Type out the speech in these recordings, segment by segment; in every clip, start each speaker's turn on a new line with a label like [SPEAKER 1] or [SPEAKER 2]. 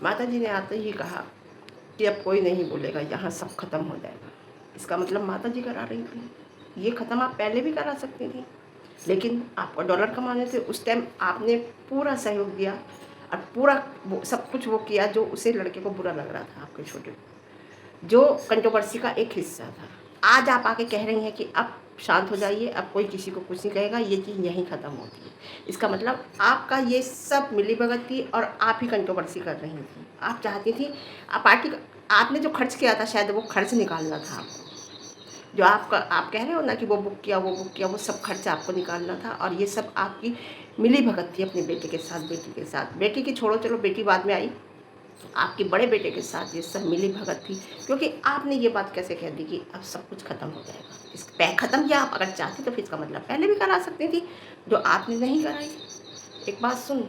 [SPEAKER 1] माता जी ने आते ही कहा कि अब कोई नहीं बोलेगा, यहाँ सब खत्म हो जाएगा। इसका मतलब माता जी करा रही थी। ये ख़त्म आप पहले भी करा सकती थी, लेकिन आपको डॉलर कमाने थे। उस टाइम आपने पूरा सहयोग दिया और पूरा वो सब कुछ वो किया जो उसे लड़के को बुरा लग रहा था, आपके छोटे को, जो कंट्रोवर्सी का एक हिस्सा था। आज आप आके कह रही हैं कि अब शांत हो जाइए, अब कोई किसी को कुछ नहीं कहेगा, ये चीज़ यहीं ख़त्म होती है। इसका मतलब आपका ये सब मिलीभगत थी और आप ही कंट्रोवर्सी कर रही थी। आप चाहती थी पार्टी का, आपने जो खर्च किया था शायद वो खर्च निकालना था आपको। जो आप कह रहे हो ना कि वो बुक किया, वो बुक किया, वो सब खर्चा आपको निकालना था और ये सब आपकी मिलीभगत थी अपने बेटे के साथ, बेटी के साथ। बेटी की छोड़ो, चलो बेटी बाद में आई, आपके बड़े बेटे के साथ ये सब मिलीभगत थी। क्योंकि आपने ये बात कैसे कह दी कि अब सब कुछ खत्म हो जाएगा। इस ख़त्म किया आप अगर चाहती तो फिर इसका मतलब पहले भी करा सकती थी, जो आपने नहीं कराई। एक बात सुन,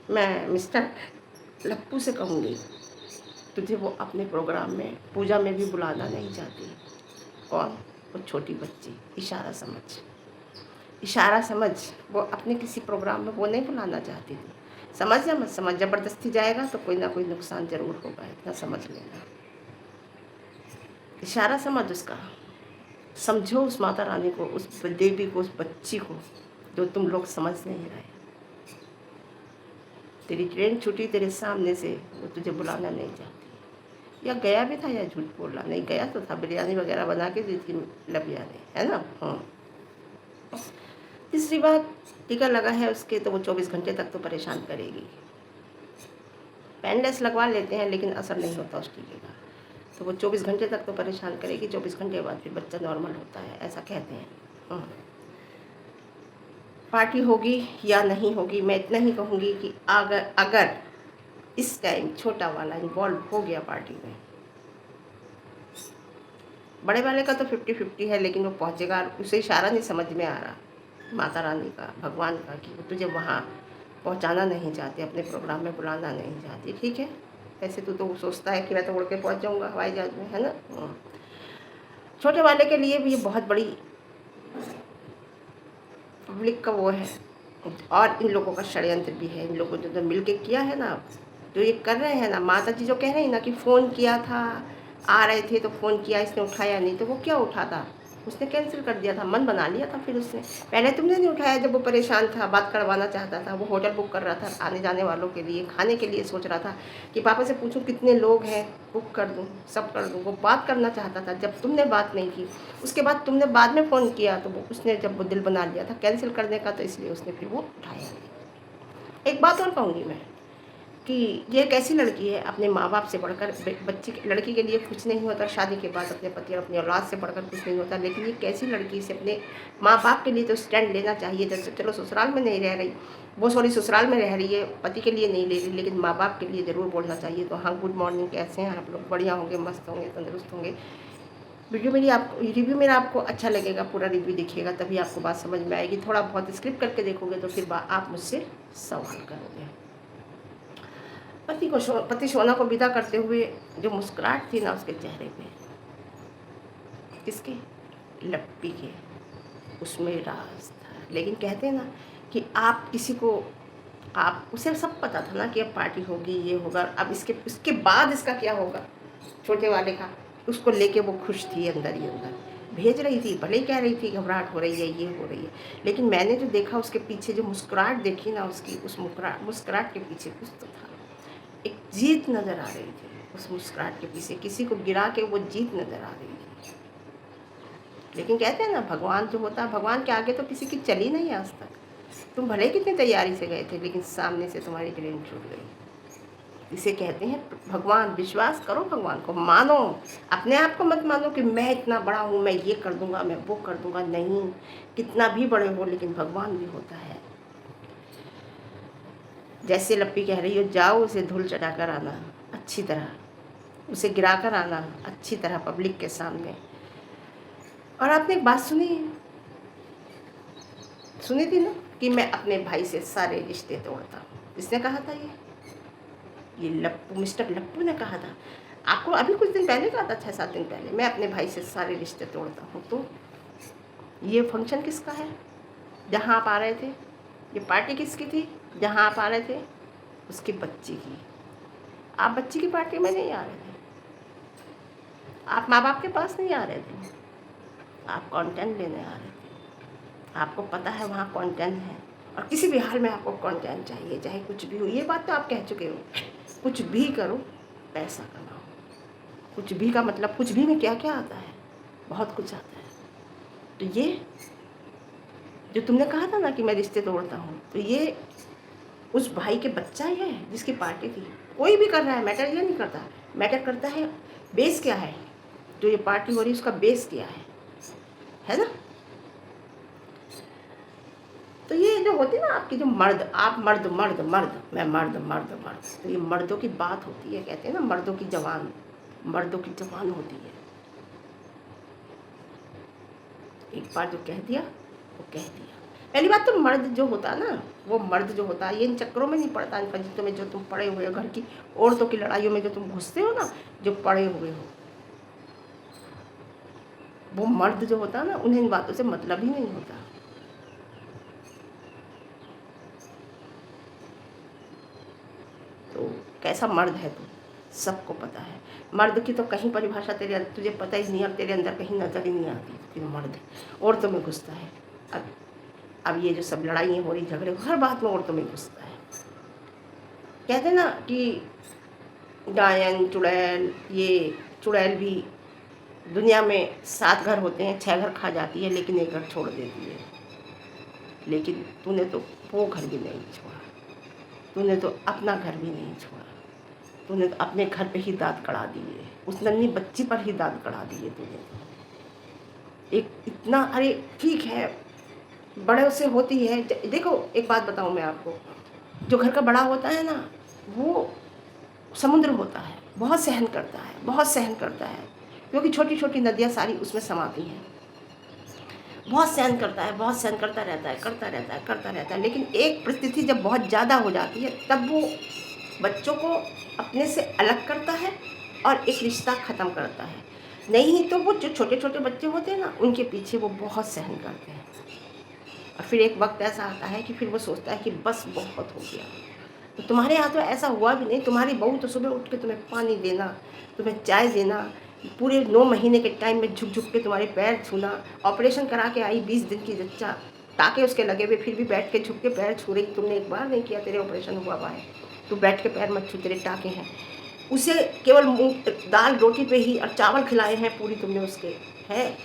[SPEAKER 1] मैं मिस्टर लप्पू से कहूँगी, तुझे वो अपने प्रोग्राम में पूजा में भी बुलाना नहीं चाहती। कौन? वो छोटी बच्ची। इशारा समझ, इशारा समझ। वो अपने किसी प्रोग्राम में वो नहीं बुलाना चाहती थी। समझ या मत समझ, ज़बरदस्ती जाएगा तो कोई ना कोई नुकसान ज़रूर होगा, इतना समझ लेना। इशारा समझ उसका। समझो उस माता रानी को, उस देवी को, उस बच्ची को जो तुम लोग समझ नहीं रहे। तेरी ट्रेन छूटी तेरे सामने से, वो तुझे बुलाना नहीं चाहती। या गया भी था या झूठ बोला? नहीं गया तो था, बिरयानी वगैरह बना के दी थी लबिया ने, है ना। हाँ। तीसरी बात, टीका लगा है उसके तो वो 24 घंटे तक तो परेशान करेगी। पेनलेस लगवा लेते हैं लेकिन असर नहीं होता उस टीके का, तो वो 24 घंटे तक तो परेशान करेगी। 24 घंटे बाद फिर बच्चा नॉर्मल होता है, ऐसा कहते हैं। पार्टी होगी या नहीं होगी, मैं इतना ही कहूँगी कि अगर इस टाइम छोटा वाला इन्वॉल्व हो गया पार्टी में, बड़े वाले का तो 50-50 है, लेकिन वो पहुँचेगा। उसे इशारा नहीं समझ में आ रहा माता रानी का, भगवान का, कि वो तुझे वहाँ पहुँचाना नहीं चाहती, अपने प्रोग्राम में बुलाना नहीं चाहती। ठीक है, ऐसे तो सोचता है कि मैं तो उड़ के पहुँच जाऊँगा हवाई जहाज़ में, है ना। छोटे वाले के लिए भी ये बहुत बड़ी पब्लिक का वो है, और इन लोगों का षड्यंत्र भी है। इन लोगों ने जो मिल के किया है ना, जो ये कर रहे हैं ना, माता जी जो कह रही हैं ना कि फ़ोन किया था, आ रहे थे तो फ़ोन किया, इसने उठाया नहीं, तो वो क्या उठाता, उसने कैंसिल कर दिया था, मन बना लिया था। फिर उसने पहले तुमने नहीं उठाया जब वो परेशान था, बात करवाना चाहता था, वो होटल बुक कर रहा था आने जाने वालों के लिए, खाने के लिए सोच रहा था कि पापा से पूछूं कितने लोग हैं, बुक कर दूं, सब कर दूं। वो बात करना चाहता था, जब तुमने बात नहीं की, उसके बाद तुमने बाद में फ़ोन किया तो वो उसने जब वो दिल बना लिया था कैंसिल करने का, तो इसलिए उसने फिर वो उठाया नहीं। एक बात और कहूँगी मैं कि ये एक ऐसी लड़की है, अपने माँ बाप से बढ़कर बच्ची लड़की के लिए कुछ नहीं होता, शादी के बाद अपने पति और अपनी औलाद से बढ़कर कुछ नहीं होता। लेकिन ये कैसी लड़की से अपने माँ बाप के लिए तो स्टैंड लेना चाहिए। जैसे चलो ससुराल में नहीं रह रही, वो ससुराल में रह रही है, पति के लिए नहीं ले रही, लेकिन माँ बाप के लिए ज़रूर बोलना चाहिए। तो हाँ, गुड मॉर्निंग, कैसे हैं आप लोग? बढ़िया होंगे, मस्त होंगे, तंदुरुस्त होंगे। रिव्यू मेरा आपको अच्छा लगेगा, पूरा रिव्यू देखिएगा तभी आपको बात समझ में आएगी। थोड़ा बहुत स्क्रिप्ट करके देखोगे तो फिर आप मुझसे सवाल करोगे। पति सोना को विदा करते हुए जो मुस्कुराहट थी ना उसके चेहरे पे, किसके? लप्पी के, उसमें राज था। लेकिन कहते हैं ना कि आप किसी को, आप उसे सब पता था ना कि अब पार्टी होगी, ये होगा, अब इसके बाद इसका क्या होगा, छोटे वाले का। उसको लेके वो खुश थी अंदर ही अंदर, भेज रही थी, भले ही कह रही थी घबराहट हो रही है, ये हो रही है, लेकिन मैंने जो देखा उसके पीछे जो मुस्कुराहट देखी ना उसकी, उस मुस्कुराहट के पीछे कुछ तो था। एक जीत नज़र आ रही थी उस मुस्कुराहट के पीछे, किसी को गिरा के वो जीत नज़र आ रही थी। लेकिन कहते हैं ना, भगवान जो होता है, भगवान के आगे तो किसी की चली नहीं आज तक। तुम भले कितनी तैयारी से गए थे, लेकिन सामने से तुम्हारी ट्रेन छूट गई। इसे कहते हैं भगवान। विश्वास करो, भगवान को मानो, अपने आप को मत मानो कि मैं इतना बड़ा हूँ, मैं ये कर दूंगा, मैं वो कर दूंगा। नहीं, कितना भी बड़े हो लेकिन भगवान भी होता है। जैसे लप्पी कह रही हो, जाओ उसे धूल चढ़ाकर आना अच्छी तरह, उसे गिराकर आना अच्छी तरह पब्लिक के सामने। और आपने एक बात सुनी थी ना कि मैं अपने भाई से सारे रिश्ते तोड़ता हूँ। किसने कहा था ये लप्पू, मिस्टर लप्पू ने कहा था। आपको अभी कुछ दिन पहले कहा था, 6-7 दिन पहले, मैं अपने भाई से सारे रिश्ते तोड़ता हूँ। तो ये फंक्शन किसका है जहाँ आप आ रहे थे? ये पार्टी किसकी थी जहाँ आप आ रहे थे? उसकी बच्ची की। आप बच्ची की पार्टी में नहीं आ रहे थे, आप माँ बाप के पास नहीं आ रहे थे, आप कंटेंट लेने आ रहे थे। आपको पता है वहाँ कंटेंट है, और किसी भी हाल में आपको कंटेंट चाहिए, चाहे कुछ भी हो। ये बात तो आप कह चुके हो, कुछ भी करो पैसा कमाओ। कुछ भी का मतलब कुछ भी में क्या क्या आता है, बहुत कुछ आता है। तो ये जो तुमने कहा था ना कि मैं रिश्ते तोड़ता हूँ, तो ये उस भाई के बच्चा ही है जिसकी पार्टी थी। कोई भी कर रहा है, मैटर ये नहीं करता, मैटर करता है बेस क्या है, जो ये पार्टी हो रही है उसका बेस क्या है ना। तो ये जो होती है ना आपकी जो मर्द, आप मर्द मर्द मर्द, मैं मर्द मर्द मर्द, तो ये मर्दों की बात होती है। कहते हैं ना मर्दों की जवान, मर्दों की जवान होती है। एक बार जो कह दिया वो कह दिया। पहली बात तो मर्द जो होता है ना, वो मर्द जो होता है ये इन चक्करों में नहीं पड़ता, इन फजीतों में जो तुम पड़े हुए हो, घर की औरतों की लड़ाइयों में जो तुम घुसते हो ना, जो पड़े हुए हो, वो मर्द जो होता है ना, उन्हें इन बातों से मतलब ही नहीं होता। तो कैसा मर्द है तू, सबको पता है। मर्द की तो कहीं परिभाषा तुझे पता ही नहीं, और तेरे अंदर कहीं नजर ही नहीं आती कि मर्द औरतों में घुसता है। अब ये जो सब लड़ाइयाँ हो रही, झगड़े, हर बात में औरतों में घुसता है। कहते ना कि डायन चुड़ैल, ये चुड़ैल भी दुनिया में 7 घर होते हैं, 6 घर खा जाती है लेकिन एक घर छोड़ देती है। लेकिन तूने तो वो घर भी नहीं छोड़ा, तूने तो अपना घर भी नहीं छोड़ा, तूने तो अपने घर पे ही दांत कड़ा दिए, उस नन्ही बच्ची पर ही दांत कड़ा दिए तूने। एक इतना, अरे ठीक है बड़े से होती है। देखो एक बात बताऊं मैं आपको, जो घर का बड़ा होता है ना, वो समुद्र होता है, बहुत सहन करता है, बहुत सहन करता है, क्योंकि छोटी छोटी नदियाँ सारी उसमें समाती हैं। बहुत सहन करता है, बहुत सहन करता रहता है, करता रहता है, करता रहता है। लेकिन एक परिस्थिति जब बहुत ज़्यादा हो जाती है, तब वो बच्चों को अपने से अलग करता है और एक रिश्ता ख़त्म करता है। नहीं तो वो जो छोटे छोटे बच्चे होते हैं ना, उनके पीछे वो बहुत सहन करते हैं, और फिर एक वक्त ऐसा आता है कि फिर वो सोचता है कि बस बहुत हो गया। तो तुम्हारे यहाँ तो ऐसा हुआ भी नहीं। तुम्हारी बहू तो सुबह उठ के तुम्हें पानी देना, तुम्हें चाय देना, पूरे 9 महीने के टाइम में झुक झुक के तुम्हारे पैर छूना, ऑपरेशन करा के आई 20 दिन की बच्चा, टाके उसके लगे हुए, फिर भी बैठ के झुक के पैर छू रही। तुमने एक बार नहीं किया, तेरे ऑपरेशन हुआ है, तू बैठ के पैर मत छू, तेरे टाके हैं। उसे केवल मूंग दाल रोटी पे ही और चावल खिलाए हैं पूरी तुमने उसके, है।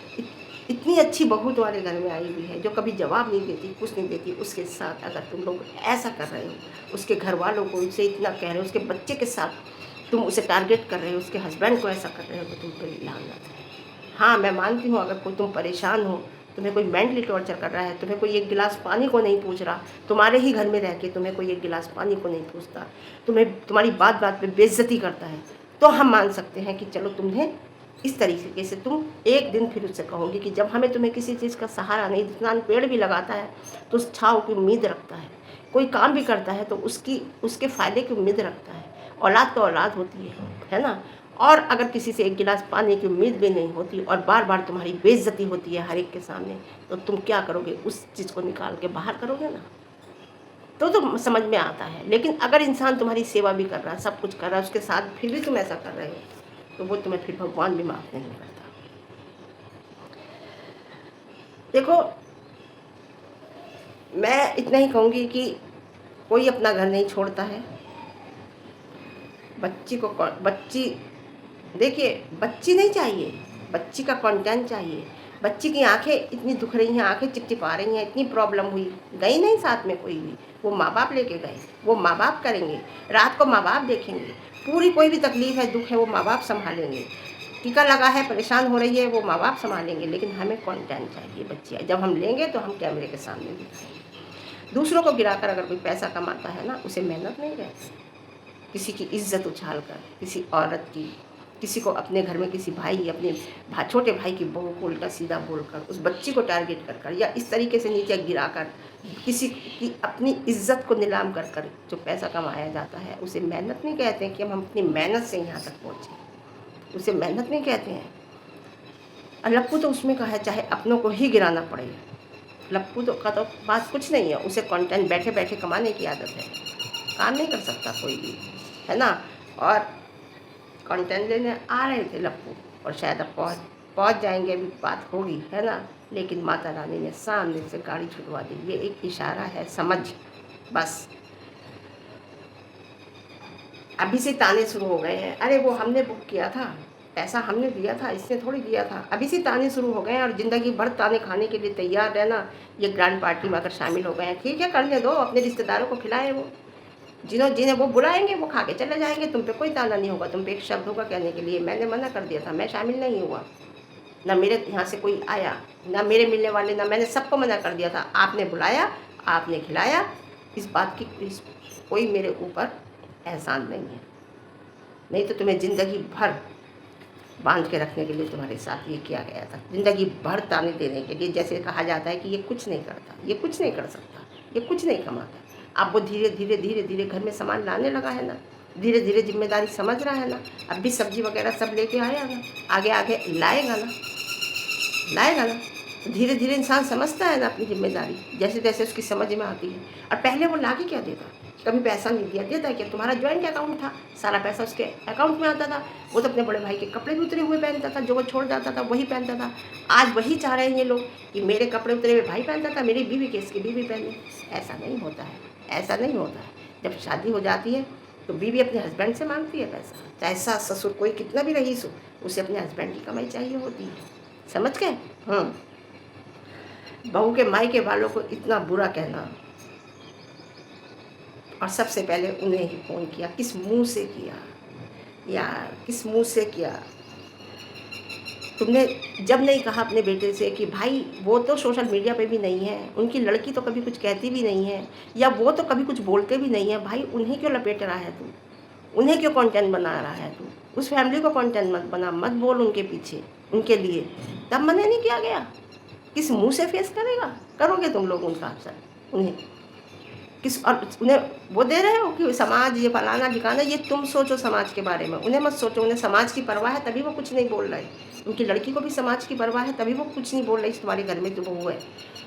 [SPEAKER 1] इतनी अच्छी बहू तुम्हारे घर में आई हुई है जो कभी जवाब नहीं देती, कुछ नहीं देती। उसके साथ अगर तुम लोग ऐसा कर रहे हो, उसके घर वालों को उनसे इतना कह रहे हो, उसके बच्चे के साथ तुम उसे टारगेट कर रहे हो, उसके हस्बैंड को ऐसा कर रहे हो, तो तुम पर लानत है। हाँ मैं मानती हूँ, अगर कोई तुम परेशान हो, तुम्हें कोई मेंटली टॉर्चर कर रहा है, तुम्हें कोई एक गिलास पानी को नहीं पूछ रहा, तुम्हारे ही घर में रह के तुम्हें कोई एक गिलास पानी को नहीं पूछता, तुम्हें तुम्हारी बात बात पे बेइज्जती करता है, तो हम मान सकते हैं कि चलो तुम्हें इस तरीके से तुम एक दिन फिर उससे कहोगे कि जब हमें तुम्हें किसी चीज़ का सहारा नहीं, इंसान पेड़ भी लगाता है तो उस छाँव की उम्मीद रखता है, कोई काम भी करता है तो उसके फ़ायदे की उम्मीद रखता है। औलाद तो औलाद होती है ना। और अगर किसी से एक गिलास पानी की उम्मीद भी नहीं होती और बार बार तुम्हारी बेइज्जती होती है हर एक के सामने, तो तुम क्या करोगे, उस चीज़ को निकाल के बाहर करोगे ना, तो समझ में आता है। लेकिन अगर इंसान तुम्हारी सेवा भी कर रहा है, सब कुछ कर रहा है, उसके साथ फिर भी तुम ऐसा कर रहे हो, तो वो तुम्हें फिर भगवान भी माफ़ नहीं करता। देखो मैं इतना ही कहूँगी कि कोई अपना घर नहीं छोड़ता है। बच्ची देखिए, बच्ची नहीं चाहिए, बच्ची का कंटेंट चाहिए। बच्ची की आंखें इतनी दुख रही हैं, आंखें चिपचिपा रही हैं, इतनी प्रॉब्लम हुई, गई नहीं साथ में कोई भी, वो माँ बाप लेके गए, वो माँ बाप करेंगे, रात को माँ बाप देखेंगे, पूरी कोई भी तकलीफ़ है, दुख है, वो माँ बाप संभालेंगे, टीका लगा है, परेशान हो रही है, वो माँ बाप संभालेंगे। लेकिन हमें कंटेंट चाहिए बच्चियाँ, जब हम लेंगे तो हम कैमरे के सामने दिखाएंगे। दूसरों को गिराकर अगर कोई पैसा कमाता है ना, उसे मेहनत नहीं रहती। किसी की इज्जत उछाल कर, किसी औरत की, किसी को अपने घर में किसी भाई, अपने छोटे भाई की बहू को उल्टा सीधा बोलकर, उस बच्ची को टारगेट कर कर, या इस तरीके से नीचे गिराकर किसी की अपनी इज्जत को नीलाम कर कर जो पैसा कमाया जाता है, उसे मेहनत नहीं कहते हैं कि हम अपनी मेहनत से यहाँ तक पहुँचे, उसे मेहनत नहीं कहते हैं। और लप्पू तो उसमें का है, चाहे अपनों को ही गिराना पड़े। लप्पू तो का तो बात कुछ नहीं है, उसे कंटेंट बैठे बैठे कमाने की आदत है, काम नहीं कर सकता कोई भी, है ना। और कंटेंट लेने आ रहे थे लप्पू, और शायद अब पहुँच जाएंगे, अभी बात होगी, है ना। लेकिन माता रानी ने सामने से गाड़ी छुड़वा दी। ये एक इशारा है, समझ बस। अभी से ताने शुरू हो गए हैं, अरे वो हमने बुक किया था, पैसा हमने दिया था, इसने थोड़ी दिया था। अभी से ताने शुरू हो गए हैं, और ज़िंदगी भर ताने खाने के लिए तैयार रहना। ये ग्रैंड पार्टी में अगर शामिल हो गए हैं, ठीक है, करने दो, अपने रिश्तेदारों को खिलाएं। वो जिन्हें वो बुलाएंगे वो खा के चले जाएंगे, तुम पे कोई ताना नहीं होगा। तुम पे एक शब्द होगा कहने के लिए, मैंने मना कर दिया था, मैं शामिल नहीं हुआ, ना मेरे यहाँ से कोई आया, ना मेरे मिलने वाले, ना मैंने सबको मना कर दिया था। आपने बुलाया, आपने खिलाया, इस बात की कोई मेरे ऊपर एहसान नहीं है। नहीं तो तुम्हें ज़िंदगी भर बांध के रखने के लिए तुम्हारे साथ ये किया गया था, ज़िंदगी भर ताने देने के लिए। जैसे कहा जाता है कि ये कुछ नहीं करता, ये कुछ नहीं कर सकता, ये कुछ नहीं कमाता। अब वो धीरे धीरे धीरे धीरे घर में सामान लाने लगा है ना, धीरे धीरे जिम्मेदारी समझ रहा है ना। अब भी सब्जी वगैरह सब लेके आया ना, आगे आगे लाएगा ना, लाएगा ना। तो धीरे धीरे इंसान समझता है ना अपनी जिम्मेदारी, जैसे जैसे उसकी समझ में आती है। और पहले वो ला के क्या देता, कभी पैसा नहीं दिया, देता कि तुम्हारा ज्वाइंट अकाउंट था, सारा पैसा उसके अकाउंट में आता था। वो तो अपने बड़े भाई के कपड़े भी उतरे हुए पहनता था, जो वो छोड़ जाता था वही पहनता था। आज वही चाह रहे हैं ये लोग कि मेरे कपड़े उतरे हुए भाई पहनता था, मेरी बीवी के इसकी बीवी पहने। ऐसा नहीं होता है, ऐसा नहीं होता है। जब शादी हो जाती है तो बीवी अपने हस्बैंड से मांगती है पैसा, चाहे सास ससुर कोई कितना भी रईस हो, उसे अपने हस्बैंड की कमाई चाहिए होती है। समझ गए। बहू के मायके वालों को इतना बुरा कहना, और सबसे पहले उन्हें ही फ़ोन किया। किस मुंह से किया यार, किस मुंह से किया? तुमने जब नहीं कहा अपने बेटे से कि भाई वो तो सोशल मीडिया पे भी नहीं है, उनकी लड़की तो कभी कुछ कहती भी नहीं है, या वो तो कभी कुछ बोलते भी नहीं है, भाई उन्हें क्यों लपेट रहा है तू? उन्हें क्यों कंटेंट बना रहा है तू? उस फैमिली को कंटेंट मत बना, मत बोल उनके पीछे, उनके लिए। तब मना नहीं किया गया। किस मुंह से फेस करोगे तुम लोग उनका अक्सर उन्हें? किस, और उन्हें वो दे रहे हो कि समाज ये फलाना ठिकाना, ये तुम सोचो समाज के बारे में, उन्हें मत सोचो। उन्हें समाज की परवाह है तभी वो कुछ नहीं बोल रहे। उनकी लड़की को भी समाज की परवाह है तभी वो कुछ नहीं बोल रही। तुम्हारे घर में जो बहू है,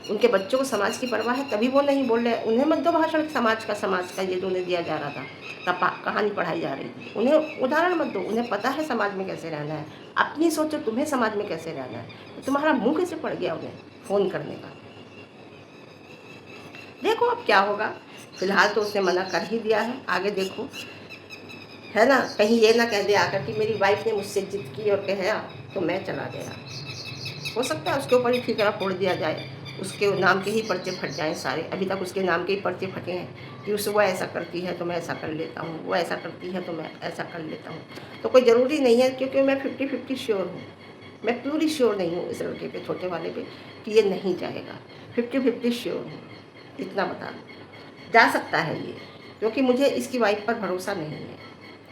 [SPEAKER 1] उनके बच्चों को समाज की परवाह है तभी वो नहीं बोल रहे। उन्हें मत दो भाषण समाज का ये जो उन्हें दिया जा रहा था, तब कहानी पढ़ाई जा रही थी, उन्हें उदाहरण मत दो। उन्हें पता है समाज में कैसे रहना है। अपनी सोचो तुम्हें समाज में कैसे रहना है। तो तुम्हारा मुँह कैसे पड़ गया उन्हें फ़ोन करने का? देखो अब क्या होगा। फिलहाल तो उसने मना कर ही दिया है, आगे देखो, है ना। कहीं ये ना कह दे आकर कि मेरी वाइफ ने मुझसे जिद की और कहा तो मैं चला गया। हो सकता है उसके ऊपर ही ठिकाना फोड़ दिया जाए, उसके नाम के ही पर्चे फट जाएं सारे। अभी तक उसके नाम के ही पर्चे फटे हैं कि वो ऐसा करती है तो मैं ऐसा कर लेता हूँ, वो ऐसा करती है तो मैं ऐसा कर लेता हूँ। तो कोई ज़रूरी नहीं है, क्योंकि मैं 50-50 श्योर हूँ। मैं पूरी श्योर नहीं हूँ इस लड़के पे, छोटे वाले पे, कि ये नहीं जाएगा। 50-50 श्योर हूँ, इतना बता जा सकता है ये, क्योंकि मुझे इसकी वाइफ पर भरोसा नहीं है।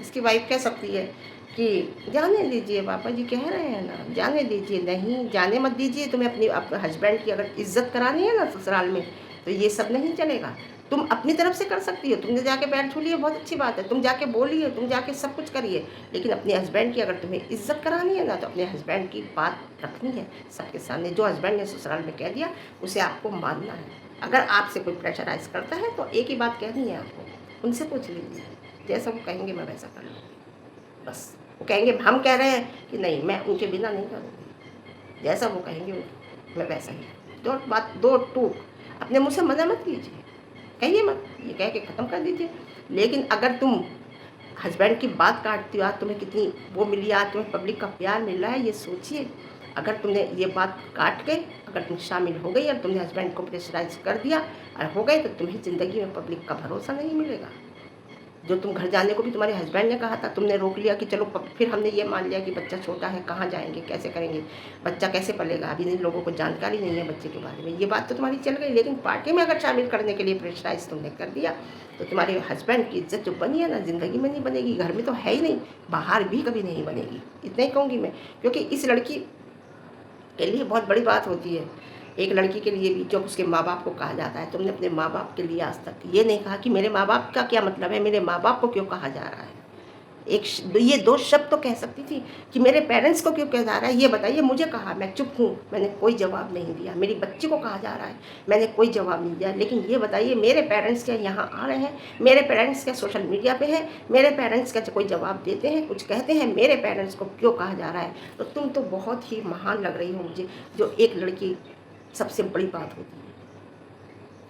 [SPEAKER 1] इसकी वाइफ कह सकती है कि जाने दीजिए, पापा जी कह रहे हैं ना, जाने दीजिए। नहीं, जाने मत दीजिए। तुम्हें अपने हस्बैंड की अगर इज्जत करानी है ना ससुराल में, तो ये सब नहीं चलेगा। तुम अपनी तरफ से कर सकती हो, तुमने जाके पैर छू लिए, बहुत अच्छी बात है, तुम जाके बोलिए, तुम जाके सब कुछ करिए। लेकिन अपने हस्बैंड की अगर तुम्हें इज्जत करानी है ना, तो अपने हस्बैंड की बात रखनी है सबके सामने। जो हस्बैंड ने ससुराल में कह दिया उसे आपको मानना है। अगर आपसे कोई प्रेशराइज करता है तो एक ही बात कहनी है आपको, उनसे पूछ लीजिए, जैसा वो कहेंगे मैं वैसा कर लूँगी। बस वो कहेंगे, हम कह रहे हैं कि नहीं मैं उनके बिना नहीं करूँगी, जैसा वो कहेंगे मैं वैसा ही। दो टूक अपने मुँह से मना मत कीजिए, कहिए मत, ये कह के ख़त्म कर दीजिए। लेकिन अगर तुम हस्बैंड की बात काटती हो, आज तुम्हें कितनी वो मिली, आज तुम्हें पब्लिक का प्यार मिल रहा है, ये सोचिए। अगर तुमने ये बात काट के अगर तुम शामिल हो गई और तुमने हस्बैंड को प्रेशराइज कर दिया और हो गए, तो तुम्हें ज़िंदगी में पब्लिक का भरोसा नहीं मिलेगा। जो तुम घर जाने को भी तुम्हारे हस्बैंड ने कहा था, तुमने रोक लिया कि चलो, फिर हमने ये मान लिया कि बच्चा छोटा है, कहाँ जाएंगे, कैसे करेंगे, बच्चा कैसे पलेगा, अभी नहीं, लोगों को जानकारी नहीं है बच्चे के बारे में, ये बात तो तुम्हारी चल गई। लेकिन पार्टी में अगर शामिल करने के लिए प्रेशराइज तुमने कर दिया, तो तुम्हारे हस्बैंड की इज्जत जो बनी है ना, ज़िंदगी में नहीं बनेगी, घर में तो है ही नहीं, बाहर भी कभी नहीं बनेगी। इतना ही कहूँगी मैं, क्योंकि इस लड़की के लिए बहुत बड़ी बात होती है। एक लड़की के लिए भी, जब उसके माँ बाप को कहा जाता है, तुमने अपने माँ बाप के लिए आज तक ये नहीं कहा कि मेरे माँ बाप का क्या मतलब है, मेरे माँ बाप को क्यों कहा जा रहा है। ये 2 शब्द तो कह सकती थी कि मेरे पेरेंट्स को क्यों कहा जा रहा है, ये बताइए। मुझे कहा, मैं चुप हूँ, मैंने कोई जवाब नहीं दिया। मेरी बच्ची को कहा जा रहा है, मैंने कोई जवाब नहीं दिया। लेकिन ये बताइए, मेरे पेरेंट्स क्या यहाँ आ रहे हैं, मेरे पेरेंट्स क्या सोशल मीडिया पे हैं, मेरे पेरेंट्स क्या कोई जवाब देते हैं, कुछ कहते हैं, मेरे पेरेंट्स को क्यों कहा जा रहा है? तो तुम तो बहुत ही महान लग रही हो मुझे, जो एक लड़की सबसे बड़ी बात होती है।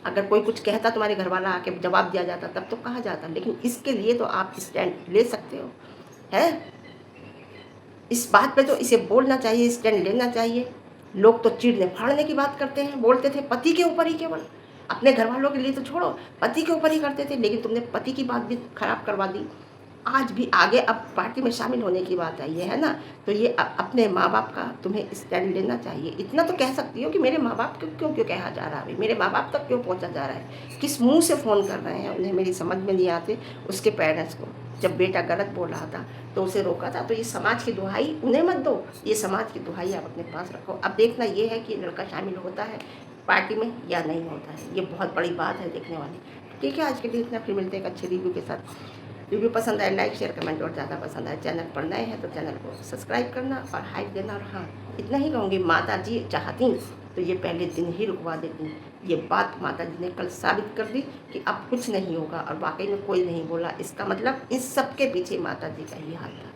[SPEAKER 1] अगर कोई कुछ कहता, तुम्हारे घर वाला आके जवाब दिया जाता, तब तो कहा जाता, लेकिन इसके लिए तो आप स्टैंड ले सकते हो, है? इस बात पे तो इसे बोलना चाहिए, स्टैंड लेना चाहिए। लोग तो चीरने-फाड़ने की बात करते हैं, बोलते थे पति के ऊपर ही केवल, अपने घर वालों के लिए तो छोड़ो, पति के ऊपर ही करते थे, लेकिन तुमने पति की बात भी खराब करवा दी। आज भी आगे अब पार्टी में शामिल होने की बात आई है ना? तो ये अपने माँ-बाप का तुम्हें स्टैंड लेना चाहिए। इतना तो कह सकती हो कि मेरे माँ-बाप को क्यों क्यों कहा जा रहा है, मेरे माँ-बाप तक क्यों पहुँचा जा रहा है? किस मुँह से फ़ोन कर रहे हैं उन्हें, मेरी समझ में नहीं आते उसके पेरेंट्स को। जब बेटा गलत बोल रहा था तो उसे रोका था। तो ये समाज की दुहाई उन्हें मत दो, ये समाज की दुहाई आप अपने पास रखो। अब देखना ये है कि लड़का शामिल होता है पार्टी में या नहीं होता है, ये बहुत बड़ी बात है देखने वाली। ठीक है, आज के लिए इतना, फिर मिलते हैं एक अच्छे रिव्यू के साथ। वीडियो पसंद आए लाइक शेयर कमेंट, और ज़्यादा पसंद आए चैनल पर नए हैं तो चैनल को सब्सक्राइब करना और हाइप देना। और हाँ, इतना ही कहूँगी, माता जी चाहती तो ये पहले दिन ही रुकवा देती। ये बात माता जी ने कल साबित कर दी कि अब कुछ नहीं होगा, और वाकई में कोई नहीं बोला। इसका मतलब इस सब के पीछे माता जी का ही हाथ था।